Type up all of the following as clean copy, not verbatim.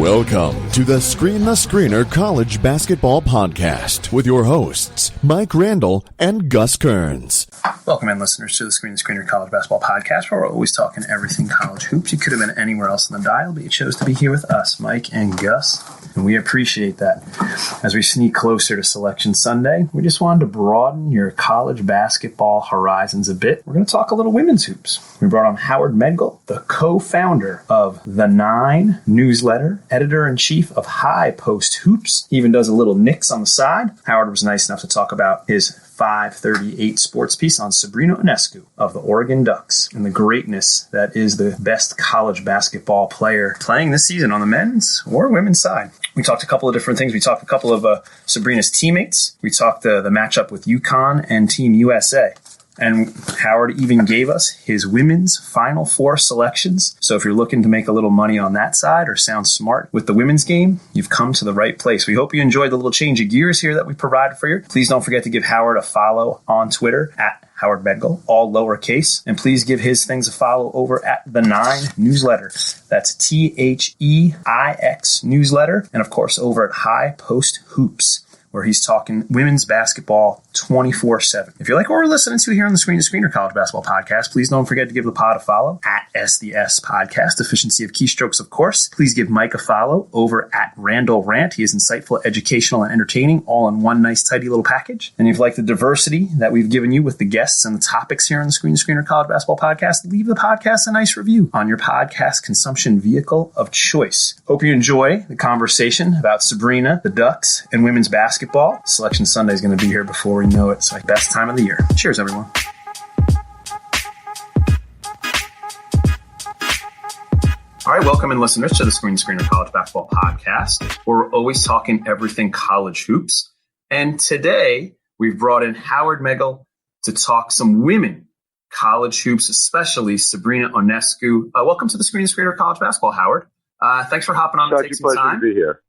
Welcome to the Screener College Basketball Podcast with your hosts, Mike Randall and Gus Kearns. Welcome in, listeners, to the Screener College Basketball Podcast, where we're always talking everything college hoops. You could have been anywhere else on the dial, but you chose to be here with us, Mike and Gus, and we appreciate that. As we sneak closer to Selection Sunday, we just wanted to broaden your college basketball horizons a bit. We're going to talk a little women's hoops. We brought on Howard Megdal, the co-founder of TheIXnewsletter, editor-in-chief of High Post Hoops. He even does a little Knicks on the side. Howard was nice enough to talk about his 538 sports piece on Sabrina Ionescu of the Oregon Ducks and the greatness that is the best college basketball player playing this season on the men's or women's side. We talked a couple of different things. We talked a couple of Sabrina's teammates. We talked the matchup with UConn and Team USA. And Howard even gave us his women's Final Four selections. So if you're looking to make a little money on that side or sound smart with the women's game, you've come to the right place. We hope you enjoyed the little change of gears here that we provided for you. Please don't forget to give Howard a follow on Twitter at Howard Megdal, all lowercase. And please give his things a follow over at TheIXnewsletter. That's TheIX newsletter. And of course, over at High Post Hoops, where he's talking women's basketball 24/7. If you like what we're listening to here on the Screener College Basketball Podcast, please don't forget to give the pod a follow at SDS Podcast, efficiency of keystrokes, of course. Please give Mike a follow over at Randall Rant. He is insightful, educational, and entertaining, all in one nice, tidy little package. And if you like the diversity that we've given you with the guests and the topics here on the Screener College Basketball Podcast, leave the podcast a nice review on your podcast consumption vehicle of choice. Hope you enjoy the conversation about Sabrina, the Ducks, and women's basketball. Selection Sunday is going to be here before we know it. It's like best time of the year. Cheers, everyone. All right, welcome in, listeners, to the Screener College Basketball Podcast, where we're always talking everything college hoops. And today, we've brought in Howard Megdal to talk some women college hoops, especially Sabrina Ionescu. Welcome to the Screener College Basketball, Howard. Thanks for hopping on and taking some time. To be here.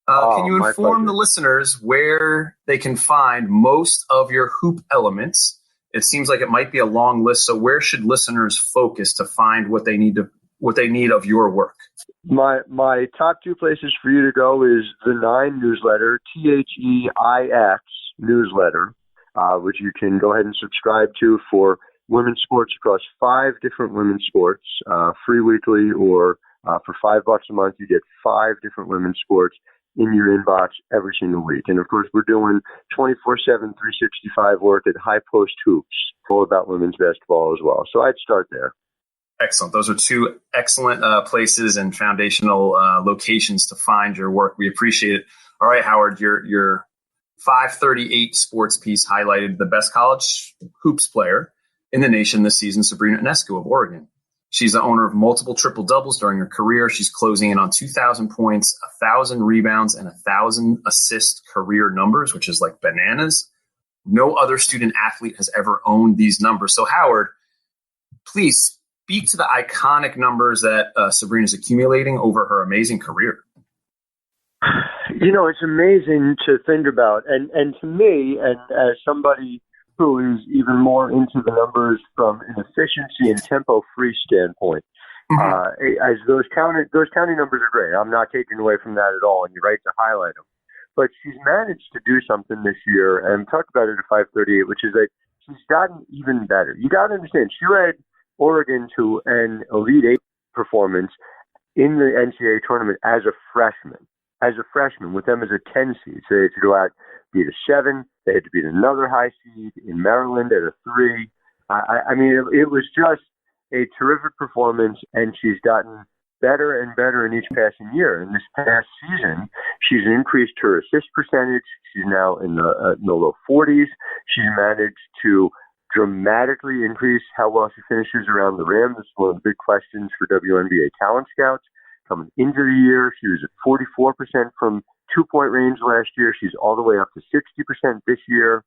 Can you inform the listeners where they can find most of your hoop elements? It seems like it might be a long list, so where should listeners focus to find what they need of your work? My top two places for you to go is the Nine newsletter, TheIX newsletter, which you can go ahead and subscribe to for women's sports across 5 different women's sports, free weekly, or for $5 a month, you get 5 different women's sports in your inbox every single week. And of course, we're doing 24/7, 365 work at High Post Hoops, all about women's basketball as well. So I'd start there. Excellent. Those are 2 excellent places and foundational locations to find your work. We appreciate it. All right, Howard, your 538 sports piece highlighted the best college hoops player in the nation this season, Sabrina Ionescu of Oregon. She's the owner of multiple triple-doubles during her career. She's closing in on 2,000 points, 1,000 rebounds, and 1,000 assist career numbers, which is like bananas. No other student athlete has ever owned these numbers. So, Howard, please speak to the iconic numbers that Sabrina's accumulating over her amazing career. You know, it's amazing to think about. And to me, and as somebody who is even more into the numbers from an efficiency and tempo-free standpoint. As those counting numbers are great. I'm not taking away from that at all, and you're right to highlight them. But she's managed to do something this year, and talked about it at 538, which is that she's gotten even better. You got to understand, she led Oregon to an Elite 8 performance in the NCAA tournament as a freshman, with them as a 10 seed. So they had to go out, beat a 7. They had to beat another high seed in Maryland at a 3. I mean, it was just a terrific performance, and she's gotten better and better in each passing year. In this past season, she's increased her assist percentage. She's now in the low 40s. She's managed to dramatically increase how well she finishes around the rim. This is one of the big questions for WNBA talent scouts. Coming into the year, she was at 44% from two-point range last year. She's all the way up to 60% this year.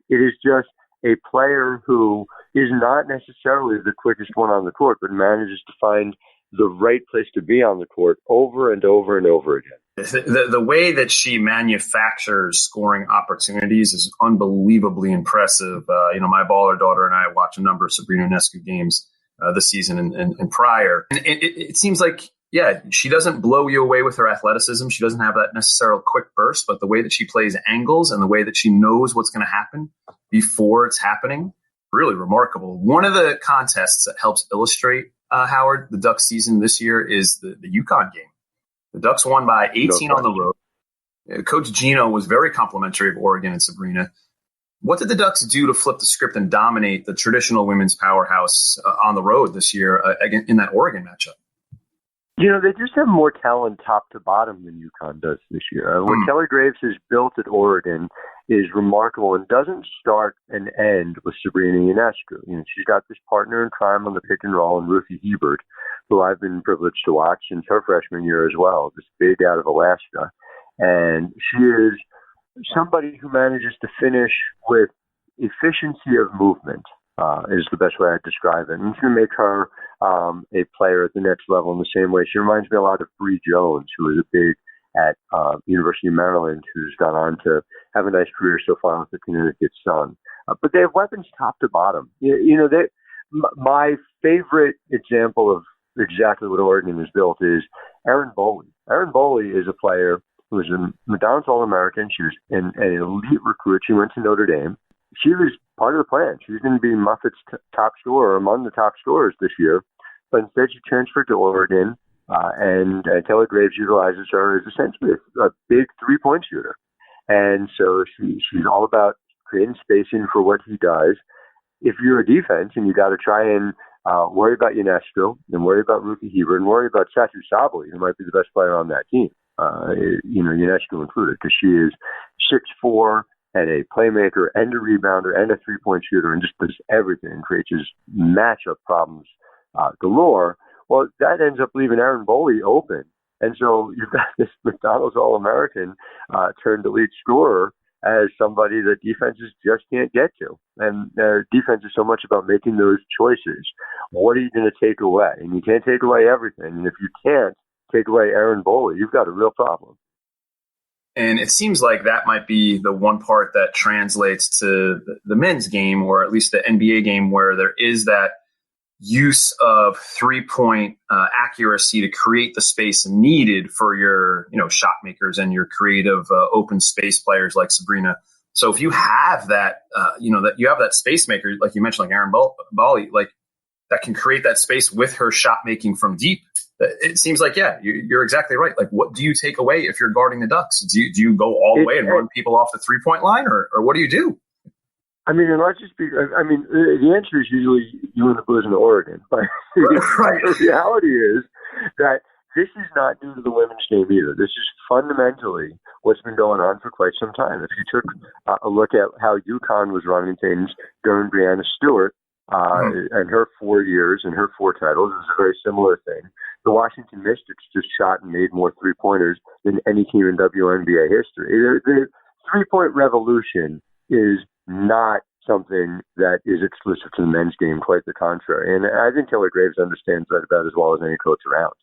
It is just a player who is not necessarily the quickest one on the court, but manages to find the right place to be on the court over and over and over again. The way that she manufactures scoring opportunities is unbelievably impressive. My baller daughter and I watch a number of Sabrina Ionescu games this season and prior. And it seems like yeah, she doesn't blow you away with her athleticism. She doesn't have that necessarily quick burst, but the way that she plays angles and the way that she knows what's going to happen before it's happening, really remarkable. One of the contests that helps illustrate, Howard, the Ducks season this year is the UConn game. The Ducks won by 18 on the road. Coach Gino was very complimentary of Oregon and Sabrina. What did the Ducks do to flip the script and dominate the traditional women's powerhouse on the road this year in that Oregon matchup? They just have more talent top to bottom than UConn does this year. What Kelly Graves has built at Oregon is remarkable and doesn't start and end with Sabrina Ionescu. She's got this partner in crime on the pick and roll in Ruthie Hebert, who I've been privileged to watch since her freshman year as well, this big out of Alaska. And she is somebody who manages to finish with efficiency of movement, is the best way I'd describe it. And it's going to make her a player at the next level in the same way. She reminds me a lot of Bree Jones, who was a big at University of Maryland, who's gone on to have a nice career so far with the Connecticut Sun. But they have weapons top to bottom. My favorite example of exactly what Oregon has built is Erin Boley. Erin Boley is a player who was a McDonald's All-American. She was an elite recruit. She went to Notre Dame. She was part of the plan. She was going to be Moffitt's top scorer, among the top scorers this year. But instead, she transferred to Oregon, and Kelly Graves utilizes her as essentially a big three-point shooter. And so she's all about creating spacing for what he does. If you're a defense and you got to try and worry about Ionescu and worry about Ruthie Hebert and worry about Satu Sabali, who might be the best player on that team, Ionescu included, because she is 6'4", and a playmaker and a rebounder and a three-point shooter and just does everything and creates matchup problems galore. Well, that ends up leaving Erin Boley open. And so you've got this McDonald's All-American turned elite scorer as somebody that defenses just can't get to. And defense is so much about making those choices. What are you going to take away? And you can't take away everything. And if you can't take away Erin Boley, you've got a real problem. And it seems like that might be the one part that translates to the men's game, or at least the NBA game, where there is that use of three-point accuracy to create the space needed for your, shot makers and your creative open space players like Sabrina. So if you have that, that you have that space maker, like you mentioned, like Erin Boley, like that can create that space with her shot making from deep. It seems like, yeah, you're exactly right. Like, what do you take away if you're guarding the Ducks? Do you go all the way and run people off the three-point line, or what do you do? I mean, and let's just be. I mean, the answer is usually you and the Blues in Oregon. But right. The reality is that this is not new to the women's game either. This is fundamentally what's been going on for quite some time. If you took a look at how UConn was running things during Brianna Stewart and her 4 years and her 4 titles, it was a very similar thing. The Washington Mystics just shot and made more three-pointers than any team in WNBA history. The three-point revolution is not something that is exclusive to the men's game, quite the contrary. And I think Kelly Graves understands that about as well as any coach around.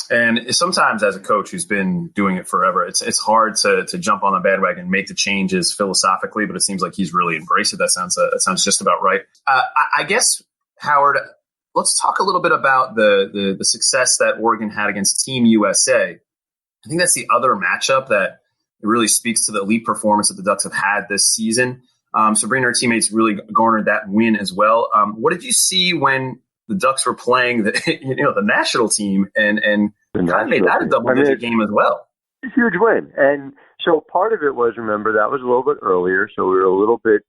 And sometimes as a coach who's been doing it forever, it's hard to jump on the bandwagon and make the changes philosophically, but it seems like he's really embraced it. That sounds just about right. I guess, Howard, let's talk a little bit about the success that Oregon had against Team USA. I think that's the other matchup that really speaks to the elite performance that the Ducks have had this season. Sabrina and her teammates really garnered that win as well. What did you see when the Ducks were playing the national team and kind of made that a double-digit game as well? It's a huge win. And so part of it was, remember, that was a little bit earlier, so we were a little bit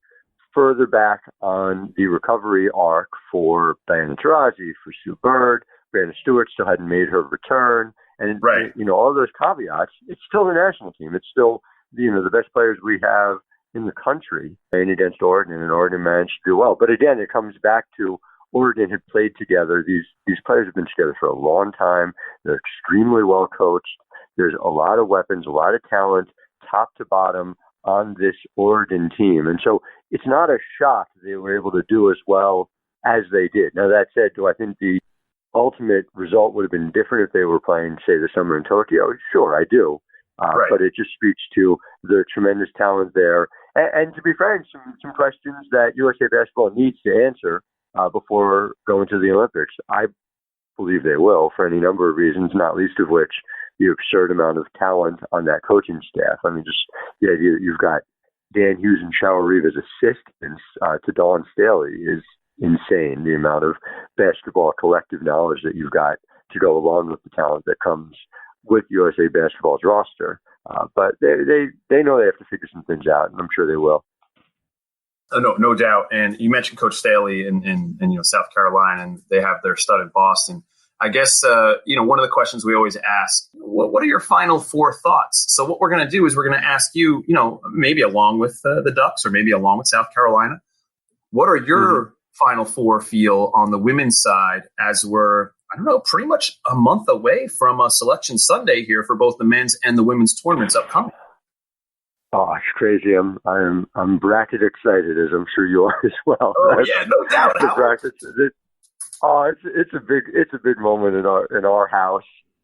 further back on the recovery arc for Diana Taurasi, for Sue Bird. Brianna Stewart still hadn't made her return. And, right. All those caveats, it's still the national team. It's still, the best players we have in the country playing against Oregon, and Oregon managed to do well. But again, it comes back to Oregon had played together. These players have been together for a long time. They're extremely well coached. There's a lot of weapons, a lot of talent, top to bottom, on this Oregon team. And so it's not a shock they were able to do as well as they did. Now, that said, do I think the ultimate result would have been different if they were playing, say, the summer in Tokyo? Sure, I do. Right. But it just speaks to the tremendous talent there. And to be frank, some questions that USA Basketball needs to answer before going to the Olympics. I believe they will for any number of reasons, not least of which the absurd amount of talent on that coaching staff. I mean, just the idea that you've got Dan Hughes and Cheryl Reeve as assistants to Dawn Staley is insane. The amount of basketball collective knowledge that you've got to go along with the talent that comes with USA Basketball's roster. But they know they have to figure some things out, and I'm sure they will. No doubt. And you mentioned Coach Staley in South Carolina, and they have their stud in Boston. I guess, one of the questions we always ask, what are your final four thoughts? So what we're going to do is we're going to ask you, maybe along with the Ducks or maybe along with South Carolina, what are your final four feel on the women's side as we're, pretty much a month away from Selection Sunday here for both the men's and the women's tournaments upcoming? Oh, it's crazy. I'm bracket excited, as I'm sure you are as well. Oh, yeah, no doubt. It's a big moment in our house.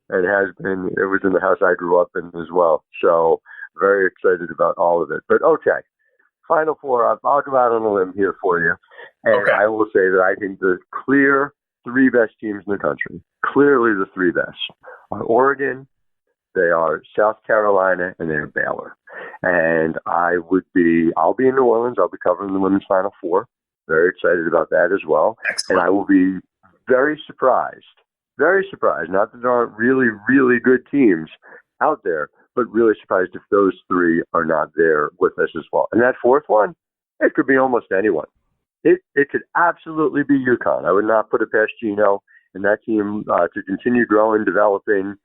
It has been. It was in the house I grew up in as well. So very excited about all of it. But okay, Final Four. I'll go out on a limb here for you, and I will say that I think the clear three best teams in the country, clearly the three best, are Oregon, they are South Carolina, and they are Baylor. And I'll be in New Orleans. I'll be covering the women's Final Four. Very excited about that as well. Excellent. And I will be very surprised, not that there aren't really, really good teams out there, but really surprised if those three are not there with us as well. And that fourth one, it could be almost anyone. It could absolutely be UConn. I would not put it past Gino and that team to continue growing, developing.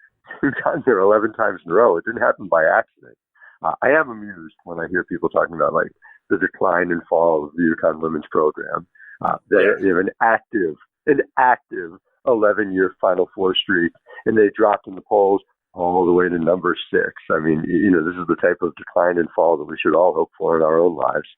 We've gotten there 11 times in a row. It didn't happen by accident. I am amused when I hear people talking about like the decline and fall of the UConn women's program. They have an active 11-year Final Four streak, and they dropped in the polls all the way to number 6. I mean, this is the type of decline and fall that we should all hope for in our own lives.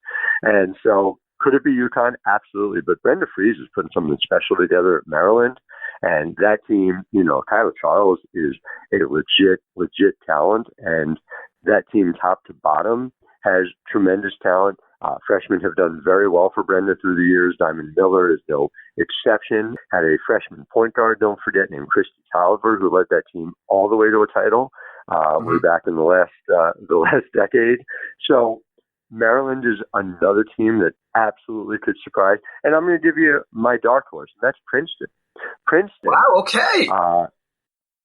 And so could it be UConn? Absolutely. But Brenda Fries is putting something special together at Maryland. And that team, Kyla Charles is a legit talent. And that team, top to bottom, has tremendous talent. Freshmen have done very well for Brenda through the years. Diamond Miller is no exception. Had a freshman point guard, don't forget, named Christy Tolliver, who led that team all the way to a title way back in the last decade. So Maryland is another team that absolutely could surprise. And I'm going to give you my dark horse, and that's Princeton. Wow, okay.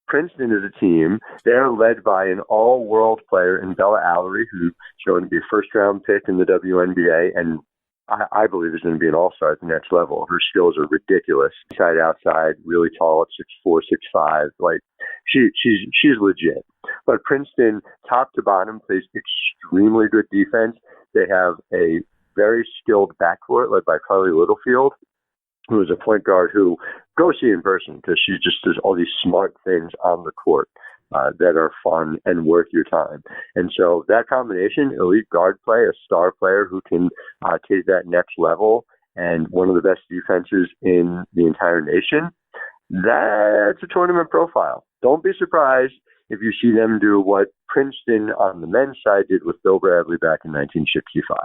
Princeton is a team. They're led by an all-world player in Bella Allery, who's shown to be a first-round pick in the WNBA, and I believe is going to be an all-star at the next level. Her skills are ridiculous. Inside, outside, really tall at 6'4", 6'5". Like she's legit. But Princeton, top to bottom, plays extremely good defense. They have a very skilled backcourt led by Carly Littlefield, who is a point guard who go see in person because she just does all these smart things on the court that are fun and worth your time. And so that combination, elite guard play, a star player who can take that next level, and one of the best defenses in the entire nation, that's a tournament profile. Don't be surprised if you see them do what Princeton on the men's side did with Bill Bradley back in 1965.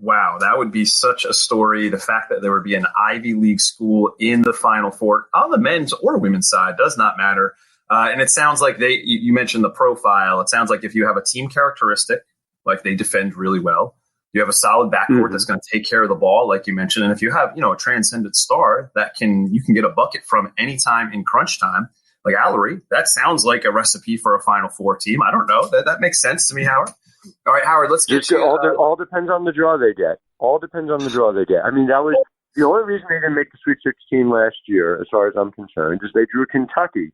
Wow, that would be such a story. The fact that there would be an Ivy League school in the Final Four on the men's or women's side does not matter. And it sounds like you mentioned the profile. It sounds like if you have a team characteristic, like they defend really well, you have a solid backcourt that's going to take care of the ball, like you mentioned. And if you have, a transcendent star that you can get a bucket from anytime in crunch time, like Allery, that sounds like a recipe for a Final Four team. I don't know. That makes sense to me, Howard. All right, Howard, let's get you. All depends on the draw they get. I mean, that was the only reason they didn't make the Sweet 16 last year, as far as I'm concerned, is they drew Kentucky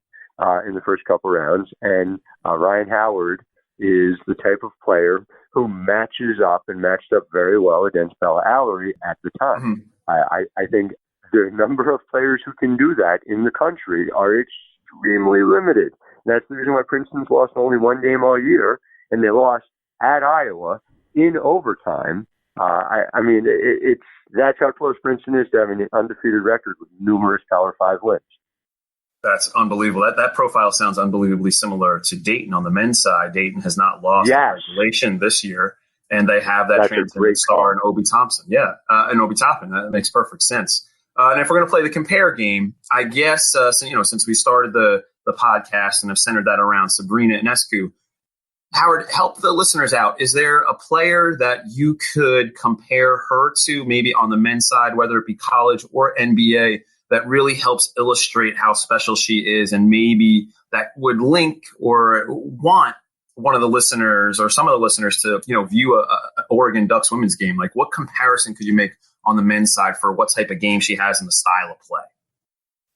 in the first couple rounds. And Ryan Howard is the type of player who matched up very well against Bella Allery at the time. I think the number of players who can do that in the country are extremely limited. And that's the reason why Princeton's lost only one game all year, and they lost at Iowa in overtime. I mean, that's how close Princeton is to having an undefeated record with numerous Power 5 wins. That's unbelievable. That profile sounds unbelievably similar to Dayton on the men's side. Dayton has not lost regulation this year, and they have that transcendent star in Obi Toppin. Yeah, and Obi Toppin. That makes perfect sense. And if we're going to play the compare game, I guess, since we started the podcast and have centered that around Sabrina Ionescu, Howard, help the listeners out. Is there a player that you could compare her to, maybe on the men's side, whether it be college or NBA, that really helps illustrate how special she is, and maybe that would link or want one of the listeners or some of the listeners to, view a Oregon Ducks women's game? Like, what comparison could you make on the men's side for what type of game she has and the style of play?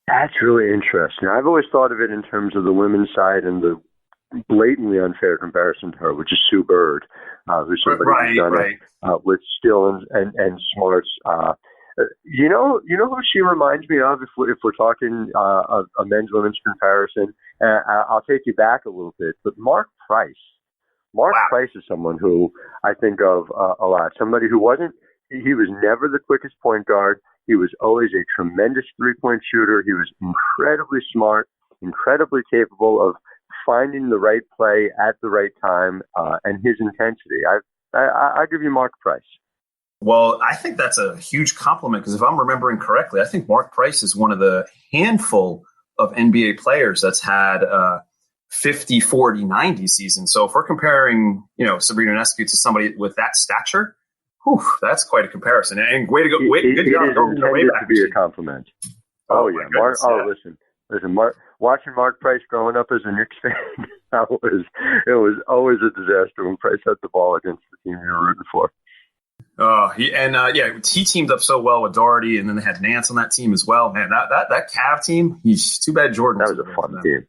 That's really interesting. I've always thought of it in terms of the women's side and the blatantly unfair comparison to her, which is Sue Bird, who's somebody who's done it with skill and smarts. You know who she reminds me of, if we're talking a men's women's comparison. I'll take you back a little bit, but Mark Price. Price is someone who I think of a lot. Somebody who he was never the quickest point guard. He was always a tremendous three-point shooter. He was incredibly smart, incredibly capable of finding the right play at the right time, and his intensity. I give you Mark Price. Well, I think that's a huge compliment, because if I'm remembering correctly, I think Mark Price is one of the handful of NBA players that's had 50, 40, 90 seasons. So if we're comparing, Sabrina Ionescu to somebody with that stature, that's quite a comparison. And way to go. Good job. It is intended to be a compliment. Oh yeah. Listen, watching Mark Price growing up as a Knicks fan, it was always a disaster when Price had the ball against the team you were rooting for. He teamed up so well with Doherty, and then they had Nance on that team as well. Man, that Cav team, he's too bad Jordan. That was a fun team.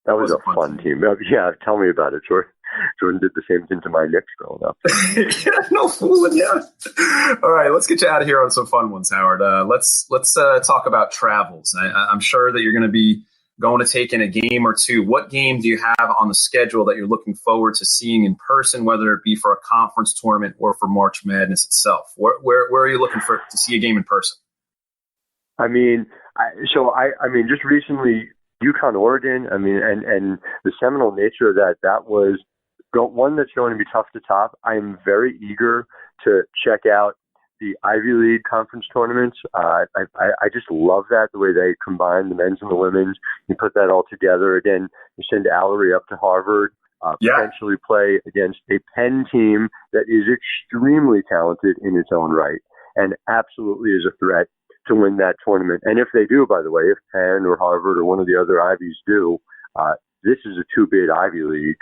That was a fun team. Yeah, tell me about it, Jordan. Jordan did the same thing to my Knicks growing up. No fooling, yeah. All right, let's get you out of here on some fun ones, Howard. Let's talk about travels. I'm sure that you're going to be going to take in a game or two. What game do you have on the schedule that you're looking forward to seeing in person, whether it be for a conference tournament or for March Madness itself? Where are you looking to see a game in person? I mean, just recently, UConn, Oregon. I mean, and the seminal nature of that was one that's going to be tough to top. I'm very eager to check out the Ivy League conference tournaments. I just love that, the way they combine the men's and the women's. You put that all together. Again, you send Allery up to Harvard, potentially play against a Penn team that is extremely talented in its own right and absolutely is a threat to win that tournament. And if they do, by the way, if Penn or Harvard or one of the other Ivies do, this is a two-bid Ivy League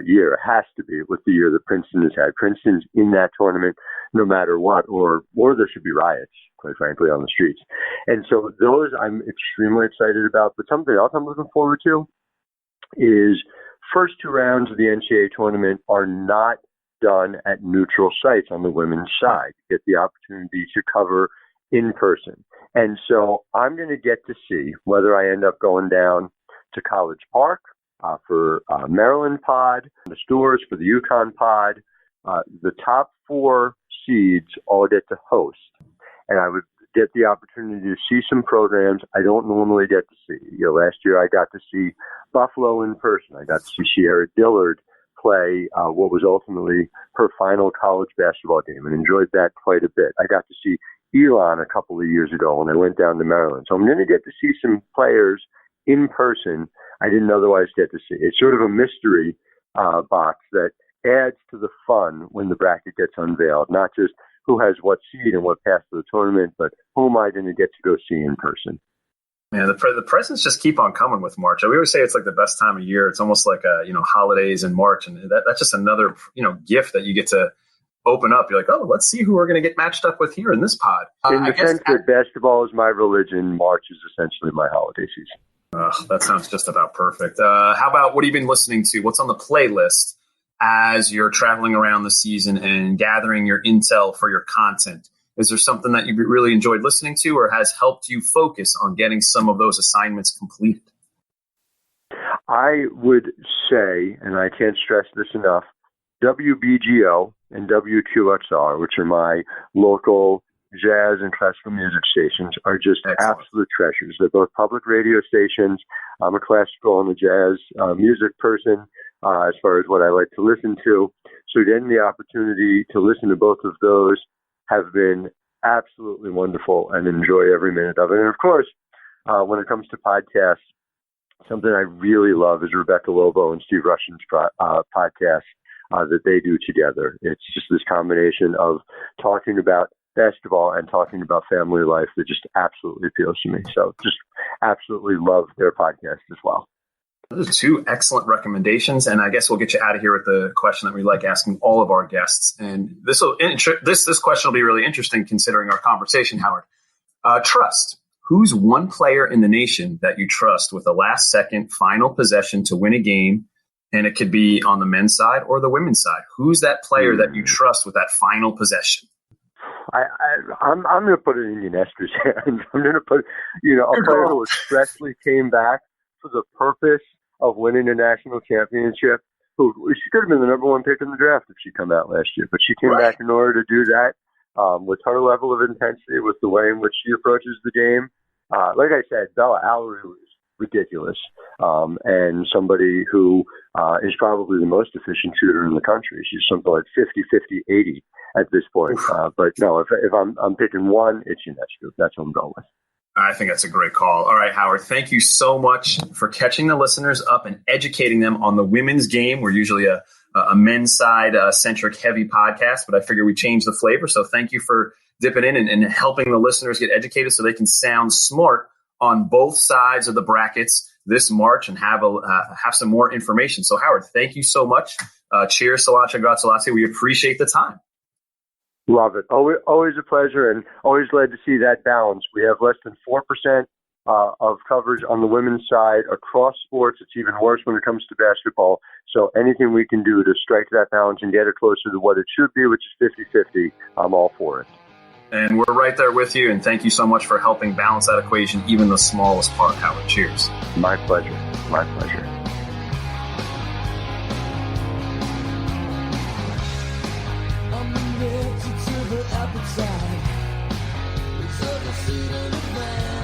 year. It has to be, with the year that Princeton has had. Princeton's in that tournament no matter what, or there should be riots, quite frankly, on the streets. And so those I'm extremely excited about. But something else I'm looking forward to is first two rounds of the NCAA tournament are not done at neutral sites on the women's side. You get the opportunity to cover in person. And so I'm going to get to see whether I end up going down to College Park for Maryland pod, the Stores for the UConn pod. The top four seeds all get to host. And I would get the opportunity to see some programs I don't normally get to see. Last year I got to see Buffalo in person. I got to see Sierra Dillard play what was ultimately her final college basketball game, and enjoyed that quite a bit. I got to see Elon a couple of years ago when I went down to Maryland. So I'm going to get to see some players in person I didn't otherwise get to see. It's sort of a mystery box that adds to the fun when the bracket gets unveiled, not just who has what seed and what path to the tournament, but who am I going to get to go see in person. Man, the presents just keep on coming with March. We always say it's like the best time of year. It's almost like holidays in March, and that's just another gift that you get to open up. You're like, oh, let's see who we're going to get matched up with here in this pod. In the sense that basketball is my religion, March is essentially my holiday season. That sounds just about perfect. How about, what have you been listening to? What's on the playlist as you're traveling around the season and gathering your intel for your content? Is there something that you really enjoyed listening to, or has helped you focus on getting some of those assignments completed? I would say, and I can't stress this enough, WBGO and WQXR, which are my local jazz and classical music stations, are just absolute treasures. They're both public radio stations. I'm a classical and a jazz music person as far as what I like to listen to. So getting the opportunity to listen to both of those have been absolutely wonderful and enjoy every minute of it. And of course, when it comes to podcasts, something I really love is Rebecca Lobo and Steve Rushin's podcast that they do together. It's just this combination of talking about basketball and talking about family life that just absolutely appeals to me. So just absolutely love their podcast as well. Those are two excellent recommendations, and I guess we'll get you out of here with the question that we like asking all of our guests. And this question will be really interesting considering our conversation, Howard. Trust. Who's one player in the nation that you trust with a last-second final possession to win a game? And it could be on the men's side or the women's side. Who's that player that you trust with that final possession? I'm going to put it in Ionescu's hands. I'm going to put, a player who expressly came back for the purpose of winning a national championship. She could have been the number one pick in the draft if she'd come out last year, but she came back in order to do that with her level of intensity, with the way in which she approaches the game. Like I said, Bella Alarie was ridiculous, and somebody who is probably the most efficient shooter in the country. She's something like 50, 50, 80 at this point. But no, if I'm picking one, it's Ionescu. That's what I'm going with. I think that's a great call. All right, Howard, thank you so much for catching the listeners up and educating them on the women's game. We're usually a men's side centric heavy podcast, but I figure we changed the flavor. So thank you for dipping in and helping the listeners get educated so they can sound smart on both sides of the brackets this March and have some more information. So Howard, thank you so much. Cheers, Cilantro, grazie. We appreciate the time. Love it. Always a pleasure, and always glad to see that balance. We have less than 4% of coverage on the women's side across sports. It's even worse when it comes to basketball. So anything we can do to strike that balance and get it closer to what it should be, which is 50-50, I'm all for it. And we're right there with you, and thank you so much for helping balance that equation, even the smallest part, Howard. Cheers. My pleasure. My pleasure. To the appetite, it's a seat in the van.